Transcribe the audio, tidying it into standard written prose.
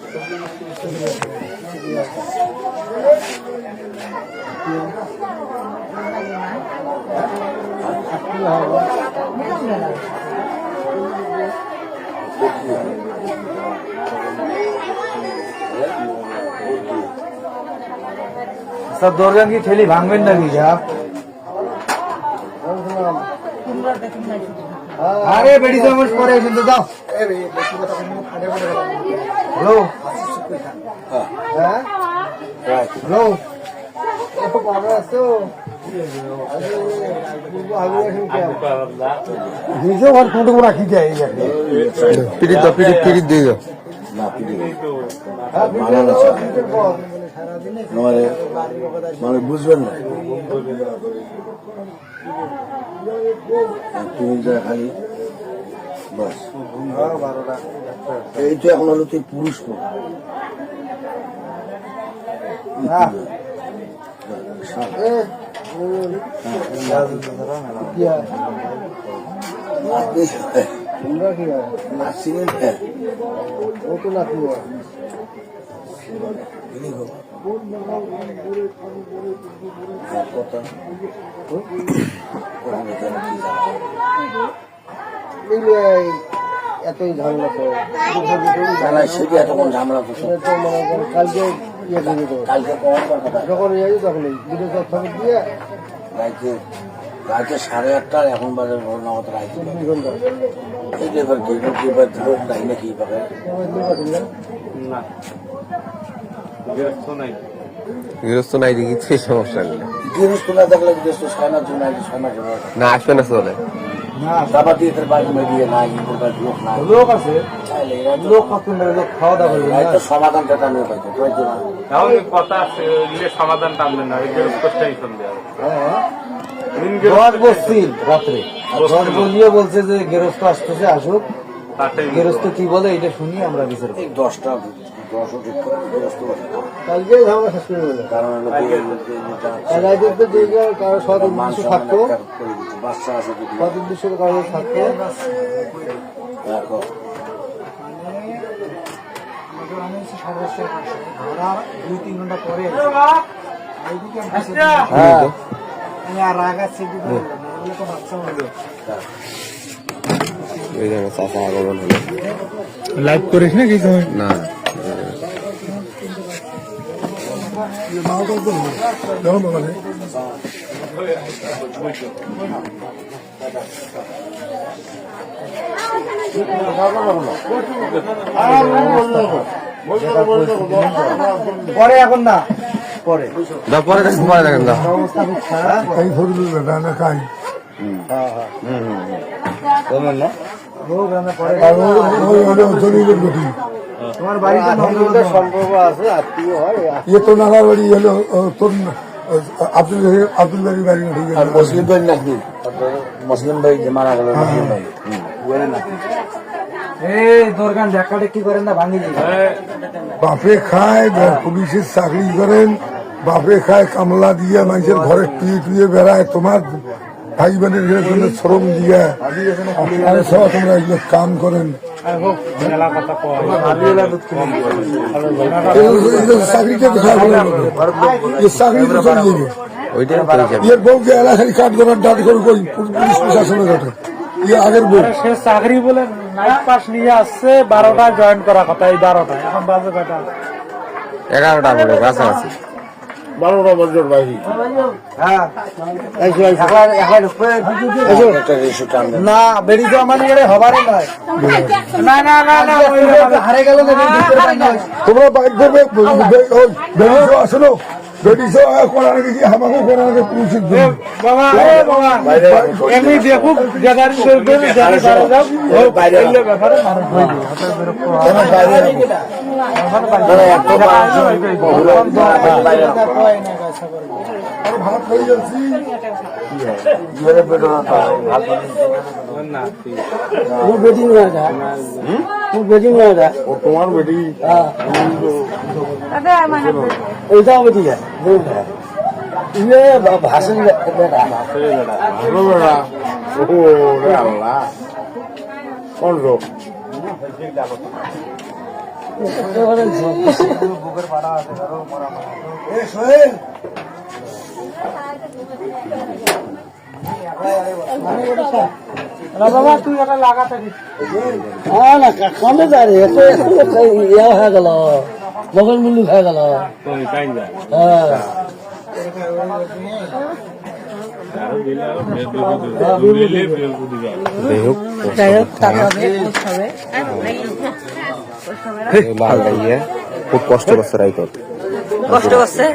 सब दौड़न की ठेली भांगবেন নাকি যা আরে বেড়ি চামচ পরে কিন্তু দাও হ্যালো হ্যাঁ হ্যালো এত পাগল আছো নিজে আর কোটো রাখি যায় পিড়ি তো পিড়ি দিয়ে দাও না পিড়ি মানে বুঝবেন না তুমি যা খালি বাস এই তো এখন হলো তুই পুরুষ এতই ঝামেলা সেটি এতক্ষণ ঝামেলা কালকে কালকে যখন তখন দিয়ে রাতে 8:30 এখন বাজে নগদ রাইতে এবার নাই নাকি না গৃহস্থ নাই দেখি সেই সমস্যা নেই গৃহস্থ না দেখলে গৃহস্থ 6 মাস জন্য 6 মাস না আসবে না চলে না বাবা দিয়ে তার বাড়ি দিয়ে না লোক না লোক আছে লোক কত লোক খাওয়া দাওয়া করবে তো সমাধানটা টানবে পাইতো পাইতো না তাহলে কথা আছে ইলে সমাধান টানবে না এই গৃহস্থটাই শুনবে হ্যাঁ রোজ বসছিল রাতে রোজ বলিয়ে বলছে যে গৃহস্থ আসতেছে আসুক গৃহস্থ কি বলে এটা শুনি আমরা বিচার করি 10টা 10 ঠিক করে গৃহস্থ কালকে ঝামেলা শেষ করে দিল কারণ রাইতে যে কারো সদ উদ্দেশ্য থাকতো বাচ্চা আছে সদ উদ্দেশ্যের কারণে থাকতো দেখো আমরা 2-3 ঘন্টা পরে হ্যাঁ আর রাগা সেটি তো বাচ্চা হলো এই জায়গা চাচা আগমন হলো লাইভ করিস না কি না পরে এখন না পরে পরে দেখেন না অবস্থা খুব খারাপ না খাই তোমার বাড়িতে সম্পর্ক আছে আত্মীয় হয় এ তো নানার বাড়ি হলো তোর আব্দুল বাড়ির বাড়ি মুসলিম ভাই নাকি মুসলিম ভাই যে মারা গেল মুসলিম ভাই দোরগান ঢাকাটা কি করেন না ভাঙি বাপে খায় পুলিশের চাকরি করেন বাপে খায় কামলা দিয়ে মানুষের ঘরে টুয়ে বেড়ায় তোমার ভাই বোনের জন্য শ্রম দিয়ে তোমরা এগুলো কাম করেন বউকে এলাকায় কাঠ করার ডাট করে পুলিশ প্রশাসনের ঘটে আগের বউ সে চাকরি বলে নাইট পাস নিয়ে আসছে 12টায় জয়েন করা কথা এই 12টায় এখন বাজে কটা 11টা বলে কাছাকাছি 12টা বছর বাইরে না বেড়ি যাওয়া মানে হবারই নয় না হারে গেল তোমরা বাইক করবে বেড়ি যাওয়া আসলো বেড়ি যাওয়া করার আগে কি আমাকে করার আগে পুলিশের এমনি দেখুক ব্যাপারে ভাত হয়ে যাচ্ছি তোমার বেটি ওইটাও বেটি ভাষণ কোন রোগ বাবা তুই এটা লাগা থাকিস কমে যায় রে ইয়া হয়ে গেল বগল মুল্লু হয়ে গেল খুব কষ্ট করছে রাইত কষ্ট করছে